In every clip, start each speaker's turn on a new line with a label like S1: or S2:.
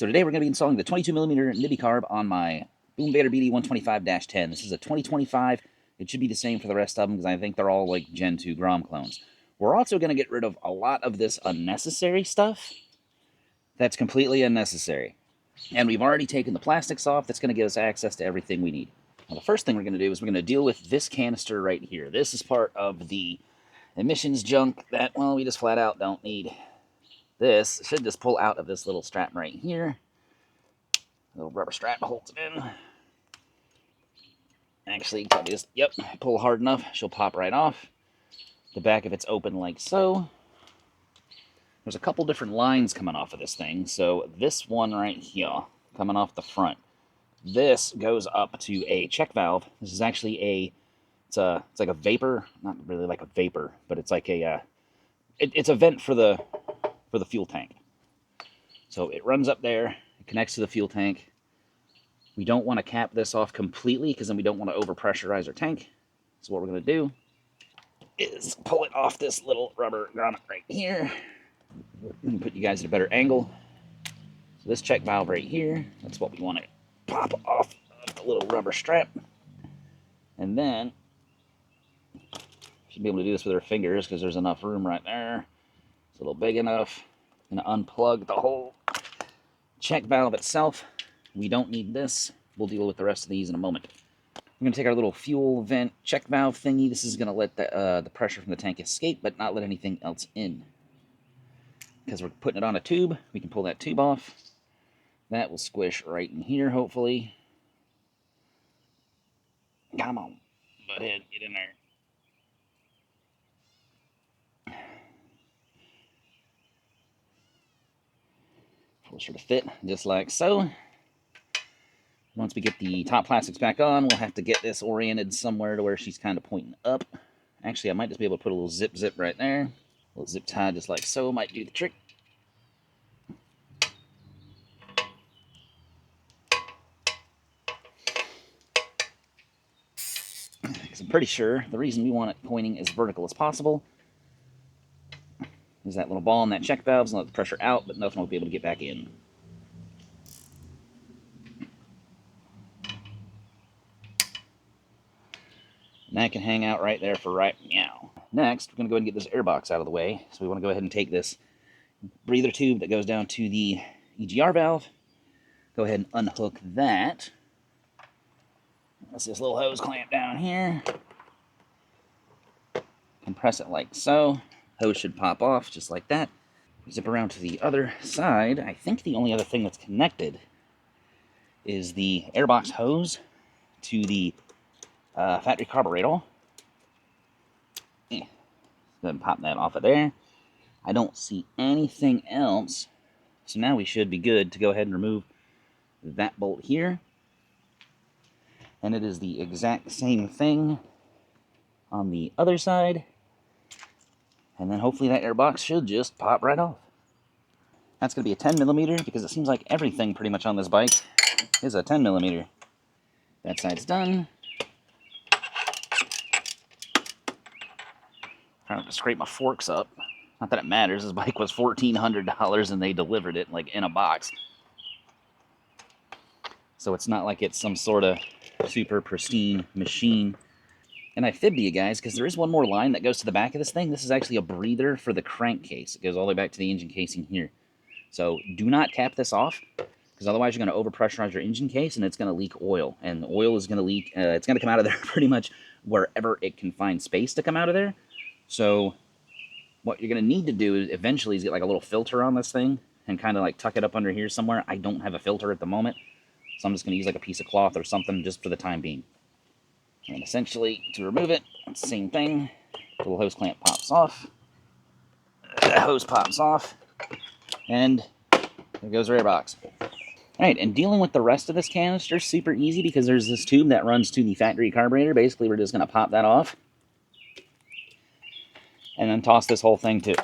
S1: So today we're going to be installing the 22mm Nibbi carb on my Boom Vader BD 125-10. This is a 2025. It should be the same for the rest of them because I think they're all like Gen 2 Grom clones. We're also going to get rid of a lot of this unnecessary stuff that's completely unnecessary. And we've already taken the plastics off. That's going to give us access to everything we need. Now, the first thing we're going to do is we're going to deal with this canister right here. This is part of the emissions junk that, well, we just flat out don't need. This should just pull out of this little strap right here. Little rubber strap holds it in. Actually, probably just, yep, pull hard enough, she'll pop right off. The back of it's open like so. There's a couple different lines coming off of this thing. So this one right here, coming off the front, this goes up to a check valve. This is actually it's like a vapor, not really like a vapor, but it's like a, it's a vent for the fuel tank. So it runs up there, it connects to the fuel tank. We don't want to cap this off completely because then we don't want to overpressurize our tank. So what we're going to do is pull it off this little rubber grommet right here. Let me put you guys at a better angle. So this check valve right here, that's what we want to pop off of the little rubber strap. And then, should be able to do this with our fingers because there's enough room right there. It's a little big enough. I'm going to unplug the whole check valve itself. We don't need this. We'll deal with the rest of these in a moment. We're going to take our little fuel vent check valve thingy. This is going to let the pressure from the tank escape, but not let anything else in. Because we're putting it on a tube, we can pull that tube off. That will squish right in here, hopefully. Come on, butthead, get in there. Force her to fit, just like so. Once we get the top plastics back on, we'll have to get this oriented somewhere to where she's kind of pointing up. Actually, I might just be able to put a little zip right there. A little zip tie just like so might do the trick. Because I'm pretty sure the reason we want it pointing as vertical as possible is that little ball in that check valve's gonna let the pressure out, but nothing will be able to get back in. And that can hang out right there for right now. Next, we're going to go ahead and get this air box out of the way. So we want to go ahead and take this breather tube that goes down to the EGR valve. Go ahead and unhook that. That's this little hose clamp down here. Compress it like so. Hose should pop off just like that. Zip around to the other side. I think the only other thing that's connected is the airbox hose to the factory carburetor. Go ahead and pop that off of there. I don't see anything else. So now we should be good to go ahead and remove that bolt here. And it is the exact same thing on the other side. And then hopefully that airbox should just pop right off. That's going to be a 10mm because it seems like everything pretty much on this bike is a 10mm. That side's done. Trying to scrape my forks up. Not that it matters. This bike was $1,400 and they delivered it like in a box. So it's not like it's some sort of super pristine machine. And I fibbed you guys because there is one more line that goes to the back of this thing. This is actually a breather for the crankcase. It goes all the way back to the engine casing here. So do not cap this off because otherwise you're going to overpressurize your engine case and it's going to leak oil. And the oil is going to leak. It's going to come out of there pretty much wherever it can find space to come out of there. So what you're going to need to do is eventually is get like a little filter on this thing and kind of like tuck it up under here somewhere. I don't have a filter at the moment, so I'm just going to use like a piece of cloth or something just for the time being. And essentially, to remove it, it's the same thing. The little hose clamp pops off. The hose pops off. And there goes our airbox. Alright, and dealing with the rest of this canister is super easy because there's this tube that runs to the factory carburetor. Basically, we're just going to pop that off. And then toss this whole thing too.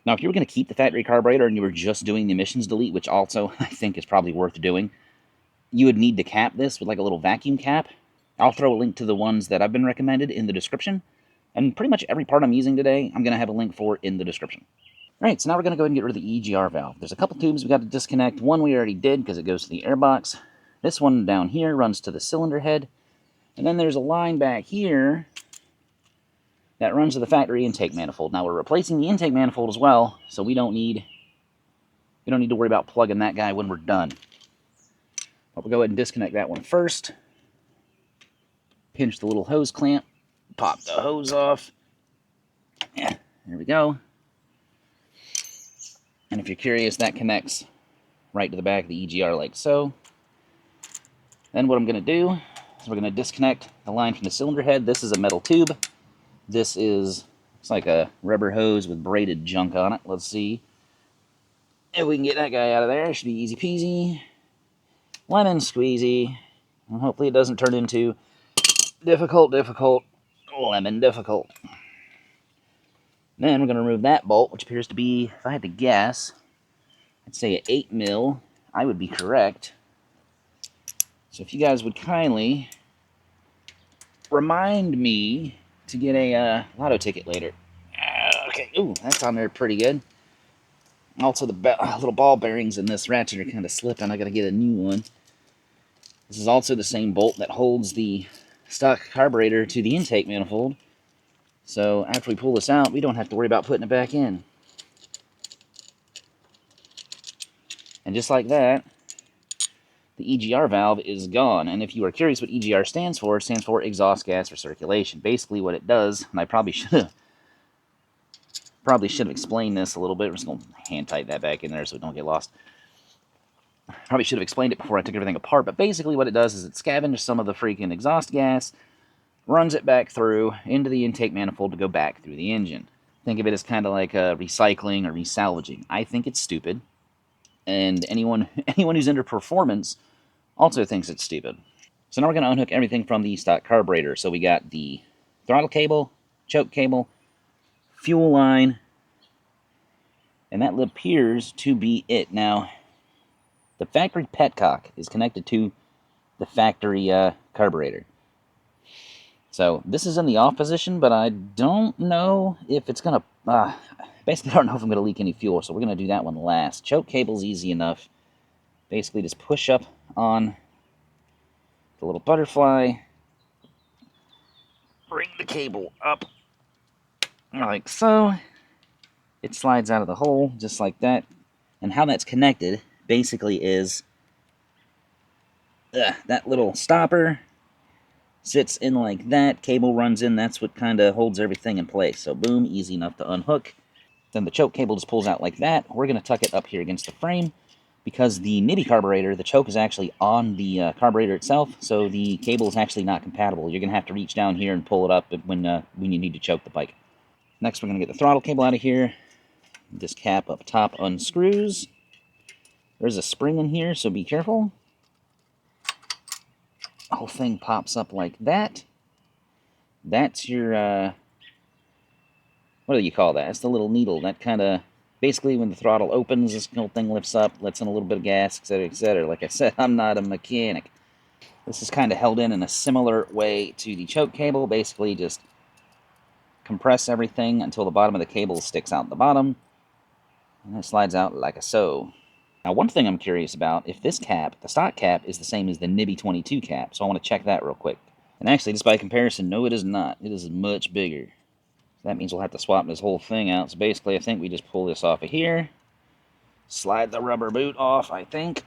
S1: Now, if you were going to keep the factory carburetor and you were just doing the emissions delete, which also I think is probably worth doing, you would need to cap this with like a little vacuum cap. I'll throw a link to the ones that I've been recommended in the description. And pretty much every part I'm using today, I'm going to have a link for in the description. Alright, so now we're going to go ahead and get rid of the EGR valve. There's a couple tubes we got to disconnect. One we already did because it goes to the airbox. This one down here runs to the cylinder head. And then there's a line back here that runs to the factory intake manifold. Now we're replacing the intake manifold as well, so we don't need to worry about plugging that guy when we're done. But we'll go ahead and disconnect that one first. Pinch the little hose clamp. Pop the hose off. Yeah, there we go. And if you're curious, that connects right to the back of the EGR like so. Then what I'm going to do is we're going to disconnect the line from the cylinder head. This is a metal tube. This is, it's like a rubber hose with braided junk on it. Let's see if we can get that guy out of there. It should be easy peasy. Lemon squeezy. And hopefully it doesn't turn into difficult, lemon difficult. Then we're going to remove that bolt, which appears to be, if I had to guess, I'd say an 8 mil. I would be correct. So if you guys would kindly remind me to get a lotto ticket later. Okay, ooh, that's on there pretty good. Also, the little ball bearings in this ratchet are kind of slipping. I got to get a new one. This is also the same bolt that holds the stock carburetor to the intake manifold. So after we pull this out, we don't have to worry about putting it back in. And just like that, the EGR valve is gone. And if you are curious what EGR stands for, it stands for exhaust gas recirculation. Basically what it does, and I probably should have explained this a little bit. We're just going to hand tighten that back in there so it don't get lost. Probably should have explained it before I took everything apart, but basically what it does is it scavenges some of the freaking exhaust gas, runs it back through into the intake manifold to go back through the engine. Think of it as kind of like recycling or resalvaging. I think it's stupid, and anyone who's into performance also thinks it's stupid. So now we're going to unhook everything from the stock carburetor. So we got the throttle cable, choke cable, fuel line, and that appears to be it. Now, the factory petcock is connected to the factory carburetor. So this is in the off position, but I don't know if it's going to... basically, I don't know if I'm going to leak any fuel, so we're going to do that one last. Choke cable's easy enough. Basically, just push up on the little butterfly. Bring the cable up like so. It slides out of the hole just like that. And how that's connected basically is that little stopper sits in like that. Cable runs in. That's what kind of holds everything in place. So boom, easy enough to unhook. Then the choke cable just pulls out like that. We're going to tuck it up here against the frame because the Nibbi carburetor, the choke is actually on the carburetor itself, so the cable is actually not compatible. You're going to have to reach down here and pull it up when you need to choke the bike. Next, we're going to get the throttle cable out of here. This cap up top unscrews. There's a spring in here, so be careful. The whole thing pops up like that. That's your, what do you call that? It's the little needle. That kind of, basically when the throttle opens, this little thing lifts up, lets in a little bit of gas, etc., etc. Like I said, I'm not a mechanic. This is kind of held in a similar way to the choke cable. Basically just compress everything until the bottom of the cable sticks out the bottom. And it slides out like so. Now, one thing I'm curious about, if this cap, the stock cap, is the same as the Nibbi 22 cap, so I want to check that real quick. And actually, just by comparison, no, it is not. It is much bigger. That means we'll have to swap this whole thing out. So basically, I think we just pull this off of here, slide the rubber boot off, I think.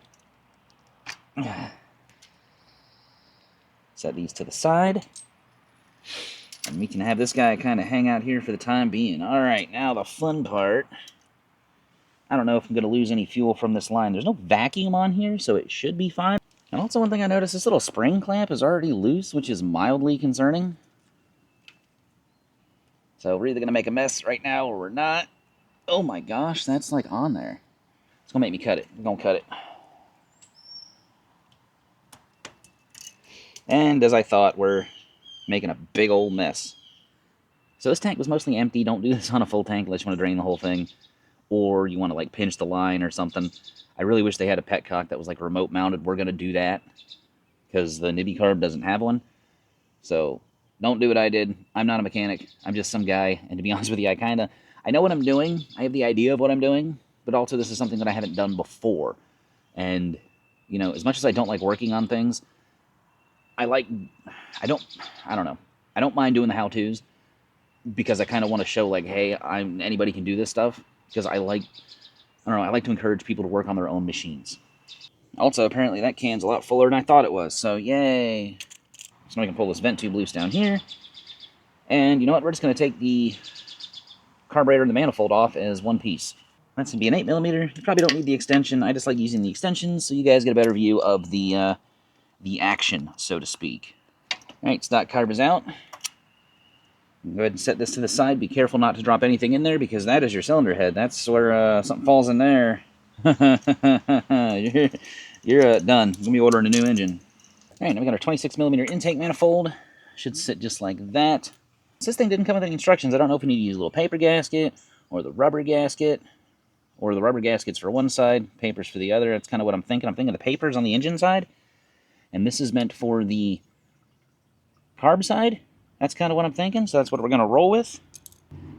S1: Set these to the side. And we can have this guy kind of hang out here for the time being. Alright, now the fun part. I don't know if I'm going to lose any fuel from this line. There's no vacuum on here, so it should be fine. And also one thing I noticed, this little spring clamp is already loose, which is mildly concerning. So we're either going to make a mess right now or we're not. Oh my gosh, that's like on there. It's going to make me cut it. We're going to cut it. And as I thought, we're making a big old mess. So this tank was mostly empty. Don't do this on a full tank unless you want to drain the whole thing. Or you want to like pinch the line or something. I really wish they had a petcock that was like remote mounted. We're going to do that because the Nibbi carb doesn't have one. So don't do what I did. I'm not a mechanic. I'm just some guy. And to be honest with you, I kind of I know what I'm doing. I have the idea of what I'm doing, but also this is something that I haven't done before. And, you know, as much as I don't like working on things, I like, I don't, I don't know. I don't mind doing the how-tos because I kind of want to show like, hey, anybody can do this stuff. Because I like, I don't know, I like to encourage people to work on their own machines. Also, apparently that can's a lot fuller than I thought it was, so yay. So now I can pull this vent tube loose down here. And you know what? We're just going to take the carburetor and the manifold off as one piece. That's going to be an 8mm. You probably don't need the extension. I just like using the extensions so you guys get a better view of the action, so to speak. Alright, stock carb is out. Go ahead and set this to the side. Be careful not to drop anything in there because that is your cylinder head. That's where something falls in there. you're done. We'll be ordering a new engine. Alright, now we got our 26mm intake manifold. Should sit just like that. This thing didn't come with any instructions. I don't know if we need to use a little paper gasket, or the rubber gasket, or the rubber gaskets for one side, papers for the other. That's kind of what I'm thinking. I'm thinking the papers on the engine side, and this is meant for the carb side. That's kind of what I'm thinking, so that's what we're going to roll with.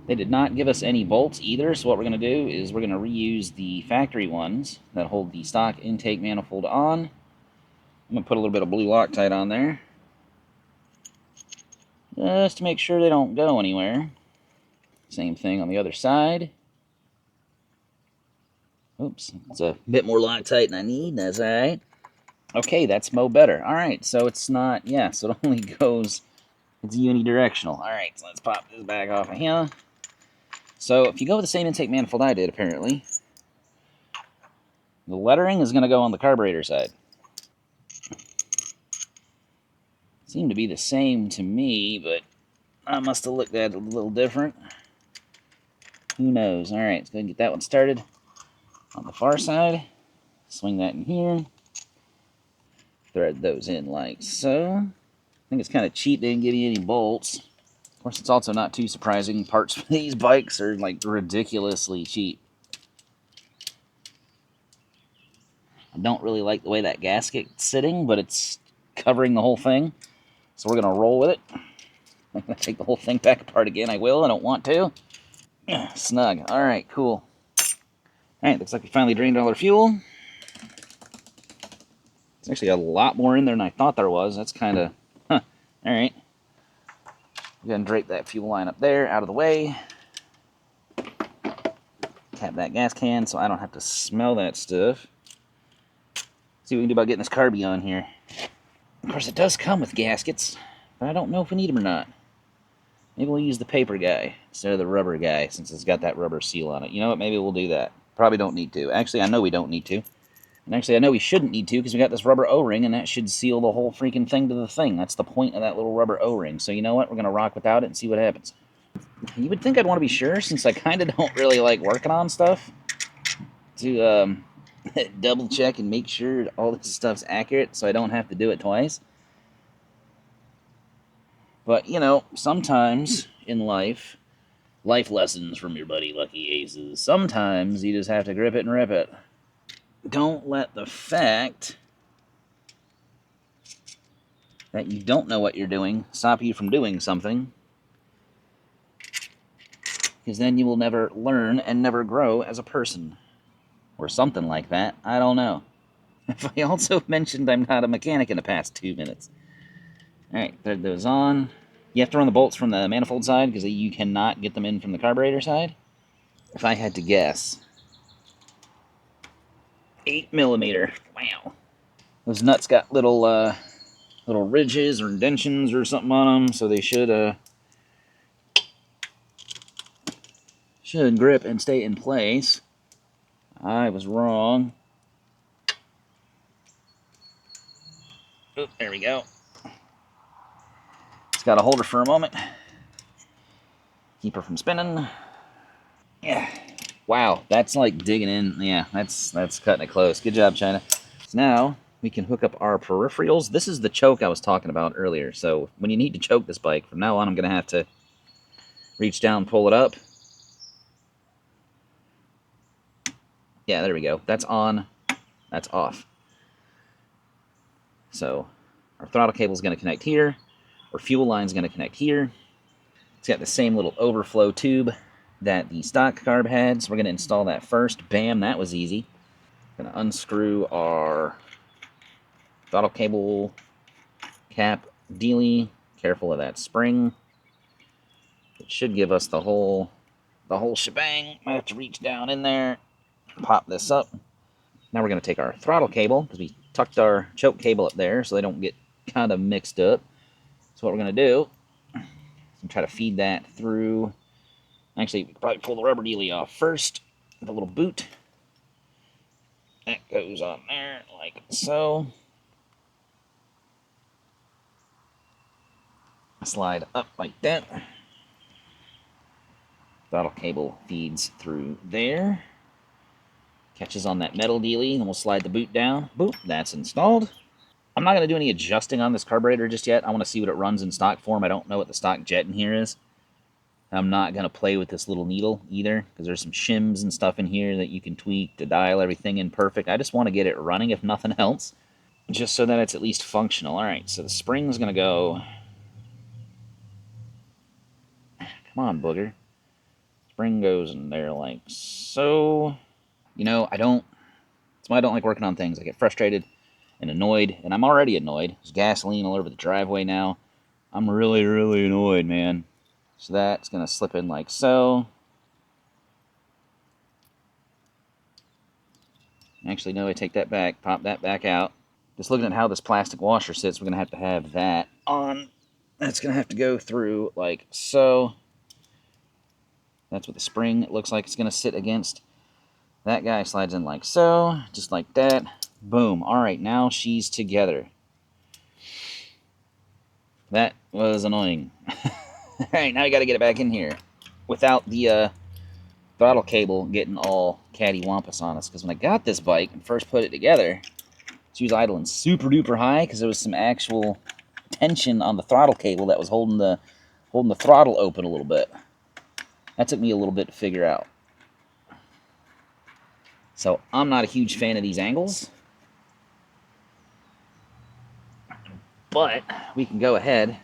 S1: They did not give us any bolts either, so what we're going to do is we're going to reuse the factory ones that hold the stock intake manifold on. I'm going to put a little bit of blue Loctite on there, just to make sure they don't go anywhere. Same thing on the other side. Oops, it's a bit more Loctite than I need, that's alright. Okay, that's mo better. Alright, so it's not, yeah, so it only goes, it's unidirectional. Alright, so let's pop this back off of here. So if you go with the same intake manifold I did, apparently, the lettering is going to go on the carburetor side. Seemed to be the same to me, but I must have looked at it a little different. Who knows? Alright, let's go ahead and get that one started. On the far side, swing that in here. Thread those in like so. I think it's kind of cheap they didn't give you any bolts. Of course, it's also not too surprising. Parts for these bikes are like ridiculously cheap. I don't really like the way that gasket's sitting, but it's covering the whole thing. So we're going to roll with it. I'm going to take the whole thing back apart again. I will. I don't want to. Snug. All right, cool. All right, looks like we finally drained all our fuel. There's actually a lot more in there than I thought there was. That's kind of... Huh. All right. Go ahead and drape that fuel line up there, out of the way. Cap that gas can so I don't have to smell that stuff. See what we can do about getting this carby on here. Of course, it does come with gaskets, but I don't know if we need them or not. Maybe we'll use the paper guy instead of the rubber guy, since it's got that rubber seal on it. You know what? Maybe we'll do that. Probably don't need to. Actually, I know we don't need to. And actually, I know we shouldn't need to, because we got this rubber O-ring, and that should seal the whole freaking thing to the thing. That's the point of that little rubber O-ring. So you know what? We're going to rock without it and see what happens. You would think I'd want to be sure, since I kind of don't really like working on stuff, to double check and make sure all this stuff's accurate so I don't have to do it twice. But, you know, sometimes in life lessons from your buddy Lucky Aces, sometimes you just have to grip it and rip it. Don't let the fact that you don't know what you're doing stop you from doing something, because then you will never learn and never grow as a person. Or something like that. I don't know. If I also mentioned I'm not a mechanic in the past 2 minutes. Alright, thread those on. You have to run the bolts from the manifold side, because you cannot get them in from the carburetor side. If I had to guess, 8mm. Wow. Those nuts got little little ridges or indentions or something on them, so they should grip and stay in place. I was wrong. Oh, there we go. Just gotta hold her for a moment. Keep her from spinning. Yeah. Wow, that's like digging in. Yeah, that's cutting it close. Good job, China. So now we can hook up our peripherals. This is the choke I was talking about earlier. So when you need to choke this bike, from now on I'm gonna have to reach down, pull it up. Yeah, there we go. That's on. That's off. So our throttle cable is going to connect here. Our fuel line is going to connect here. It's got the same little overflow tube that the stock carb had, so we're going to install that first. Bam, that was easy. Going to unscrew our throttle cable cap dealie. Careful of that spring. It should give us the whole shebang. Might have to reach down in there, pop this up. Now we're going to take our throttle cable, because we tucked our choke cable up there so they don't get kind of mixed up. So what we're going to do is try to feed that through. Actually, we could probably pull the rubber dealie off first. The little boot. That goes on there like so. Slide up like that. Throttle cable feeds through there. Catches on that metal dealie, and we'll slide the boot down. Boop, that's installed. I'm not going to do any adjusting on this carburetor just yet. I want to see what it runs in stock form. I don't know what the stock jet in here is. I'm not going to play with this little needle either, because there's some shims and stuff in here that you can tweak to dial everything in perfect. I just want to get it running, if nothing else, just so that it's at least functional. All right, so the spring's going to go... Come on, booger. Spring goes in there like so. You know, that's why I don't like working on things. I get frustrated and annoyed, and I'm already annoyed. There's gasoline all over the driveway now. I'm really, really annoyed, man. So that's going to slip in like so. Actually, no, I take that back, pop that back out. Just looking at how this plastic washer sits, we're going to have that on. That's going to have to go through like so. That's what the spring looks like it's going to sit against. That guy slides in like so, just like that. Boom. All right, now she's together. That was annoying. All right, now we got to get it back in here without the throttle cable getting all cattywampus on us. Because when I got this bike and first put it together, she was idling super duper high because there was some actual tension on the throttle cable that was holding the throttle open a little bit. That took me a little bit to figure out. So I'm not a huge fan of these angles, but we can go ahead,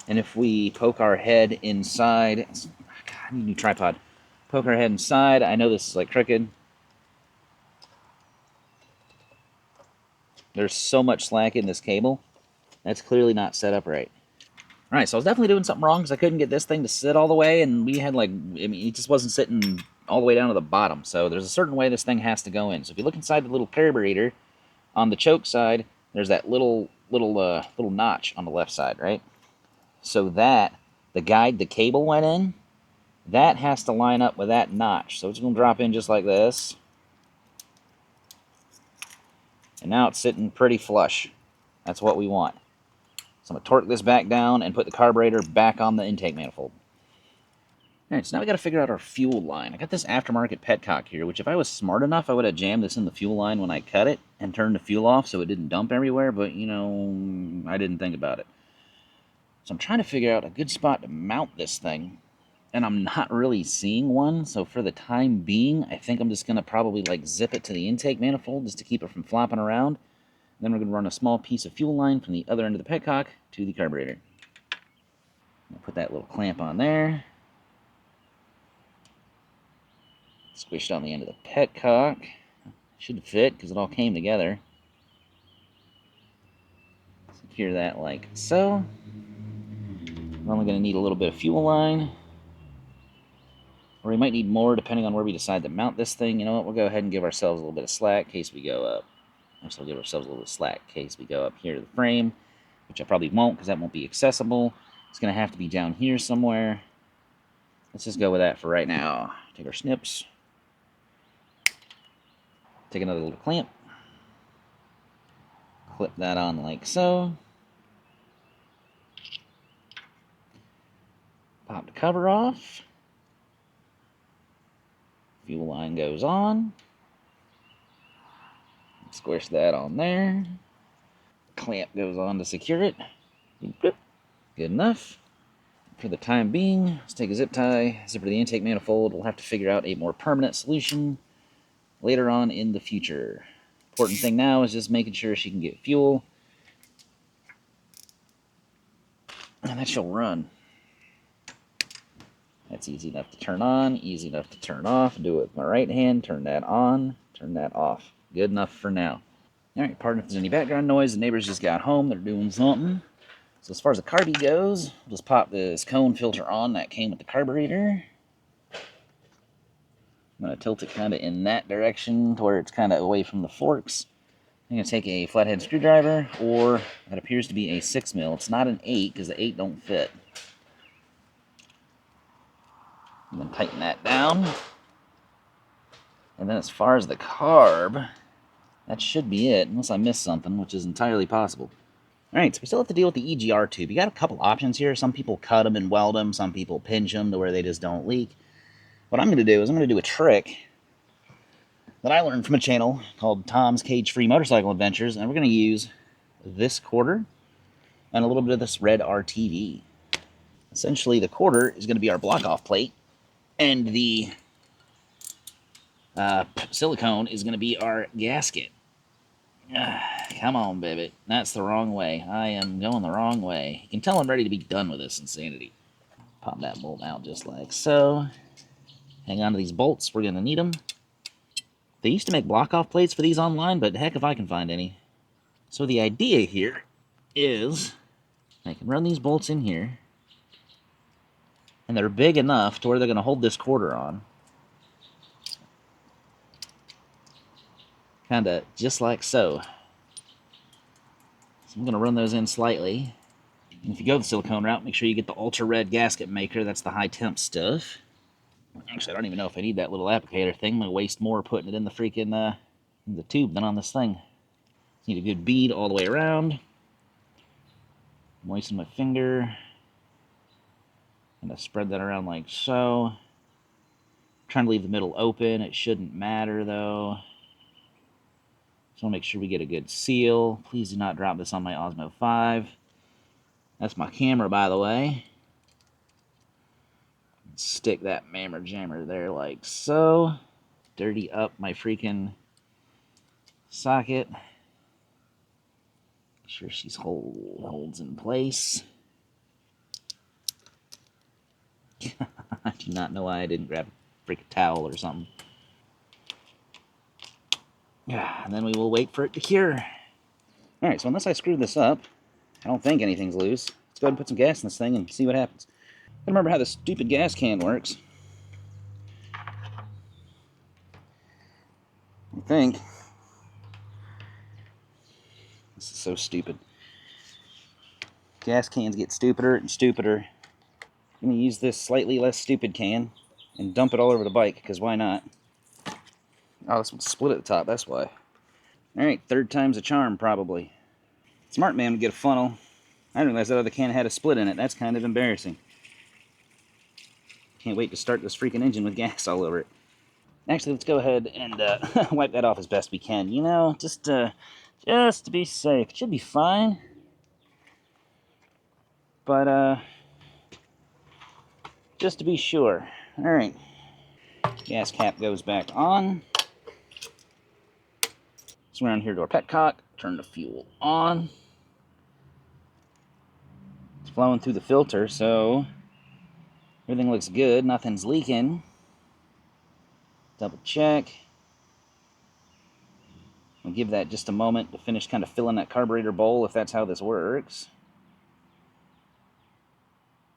S1: and if we poke our head inside, God, I need a new tripod. Poke our head inside. I know this is like crooked. There's so much slack in this cable. That's clearly not set up right. All right, so I was definitely doing something wrong because I couldn't get this thing to sit all the way, and we had like, I mean, it just wasn't sitting all the way down to the bottom. So there's a certain way this thing has to go in. So if you look inside the little carburetor, on the choke side, there's that little notch on the left side, right? So that the guide the cable went in, that has to line up with that notch. So it's going to drop in just like this. And now it's sitting pretty flush. That's what we want. So I'm going to torque this back down and put the carburetor back on the intake manifold. Alright, so now we got to figure out our fuel line. I got this aftermarket petcock here, which if I was smart enough, I would have jammed this in the fuel line when I cut it and turned the fuel off so it didn't dump everywhere, but, you know, I didn't think about it. So I'm trying to figure out a good spot to mount this thing, and I'm not really seeing one, so for the time being, I think I'm just going to probably, like, zip it to the intake manifold just to keep it from flopping around. Then we're going to run a small piece of fuel line from the other end of the petcock to the carburetor. I'll put that little clamp on there. Squished on the end of the petcock. Should fit because it all came together. Secure that like so. We're only going to need a little bit of fuel line. Or we might need more depending on where we decide to mount this thing. You know what? We'll go ahead and give ourselves a little bit of slack in case we go up. Actually, we'll give ourselves a little bit of slack in case we go up here to the frame, which I probably won't because that won't be accessible. It's going to have to be down here somewhere. Let's just go with that for right now. Take our snips. Take another little clamp. Clip that on like so. Pop the cover off. Fuel line goes on. Squish that on there. Clamp goes on to secure it. Good enough. For the time being, let's take a zip tie, zipper to the intake manifold. We'll have to figure out a more permanent solution later on in the future. Important thing now is just making sure she can get fuel. And that she'll run. That's easy enough to turn on, easy enough to turn off. Do it with my right hand, turn that on, turn that off. Good enough for now. Alright, pardon if there's any background noise. The neighbors just got home, they're doing something. So as far as the carby goes, we'll just pop this cone filter on that came with the carburetor. I'm going to tilt it kind of in that direction to where it's kind of away from the forks. I'm going to take a flathead screwdriver, or that appears to be a 6mm. It's not an 8 because the 8 don't fit. And then tighten that down. And then as far as the carb, that should be it, unless I missed something, which is entirely possible. Alright, so we still have to deal with the EGR tube. You got a couple options here. Some people cut them and weld them. Some people pinch them to where they just don't leak. What I'm going to do is I'm going to do a trick that I learned from a channel called Tom's Cage-Free Motorcycle Adventures, and we're going to use this quarter and a little bit of this red RTV. Essentially, the quarter is going to be our block-off plate, and the silicone is going to be our gasket. Come on, baby. That's the wrong way. I am going the wrong way. You can tell I'm ready to be done with this insanity. Pop that bolt out just like so. Hang on to these bolts. We're going to need them. They used to make block-off plates for these online, but heck if I can find any. So the idea here is I can run these bolts in here, and they're big enough to where they're going to hold this quarter on. Kind of just like so. So I'm going to run those in slightly. And if you go the silicone route, make sure you get the ultra red gasket maker. That's the high temp stuff. Actually, I don't even know if I need that little applicator thing. I'm going to waste more putting it in the freaking in the tube than on this thing. Need a good bead all the way around. Moisten my finger. I'm going to spread that around like so. Trying to leave the middle open. It shouldn't matter though. Just want to make sure we get a good seal. Please do not drop this on my Osmo 5. That's my camera, by the way. Stick that mammer jammer there like so. Dirty up my freaking socket. Make sure she's holds in place. I do not know why I didn't grab a freaking towel or something. Yeah, and then we will wait for it to cure. Alright, so unless I screw this up, I don't think anything's loose. Let's go ahead and put some gas in this thing and see what happens. I remember how this stupid gas can works. I think. This is so stupid. Gas cans get stupider and stupider. I'm going to use this slightly less stupid can and dump it all over the bike, because why not? Oh, this one's split at the top, that's why. Alright, third time's a charm, probably. Smart man would get a funnel. I didn't realize that other can had a split in it. That's kind of embarrassing. Can't wait to start this freaking engine with gas all over it. Actually, let's go ahead and wipe that off as best we can. You know, just to be safe. It should be fine. But, just to be sure. Alright. Gas cap goes back on. Swing around here to our petcock. Turn the fuel on. It's flowing through the filter, so everything looks good. Nothing's leaking. Double check. We'll give that just a moment to finish kind of filling that carburetor bowl, if that's how this works.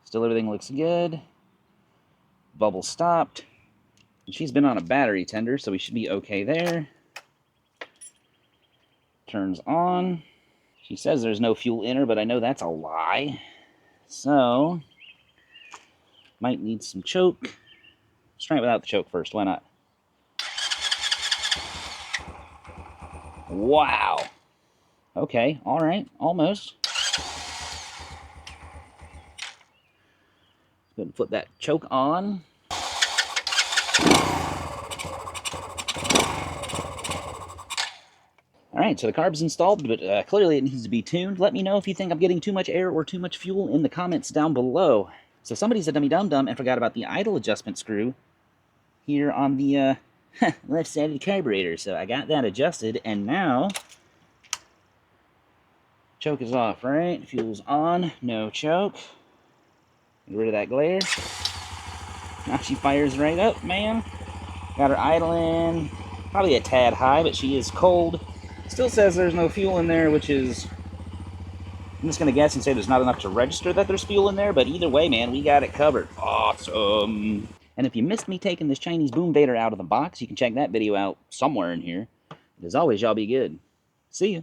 S1: Still everything looks good. Bubble stopped. And she's been on a battery tender, so we should be okay there. Turns on. She says there's no fuel in her, but I know that's a lie. So, might need some choke. Let's try it without the choke first. Why not? Wow. Okay, alright, almost. Go ahead and flip that choke on. Alright, so the carb's installed, but clearly it needs to be tuned. Let me know if you think I'm getting too much air or too much fuel in the comments down below. So somebody's a dummy dum-dum and forgot about the idle adjustment screw here on the left side of the carburetor. So I got that adjusted, and now choke is off, right? Fuel's on, no choke. Get rid of that glare. Now she fires right up, man. Got her idling, probably a tad high, but she is cold. Still says there's no fuel in there, which is, I'm just going to guess and say there's not enough to register that there's fuel in there, but either way, man, we got it covered. Awesome. And if you missed me taking this Chinese Boom Vader out of the box, you can check that video out somewhere in here. But as always, y'all be good. See ya.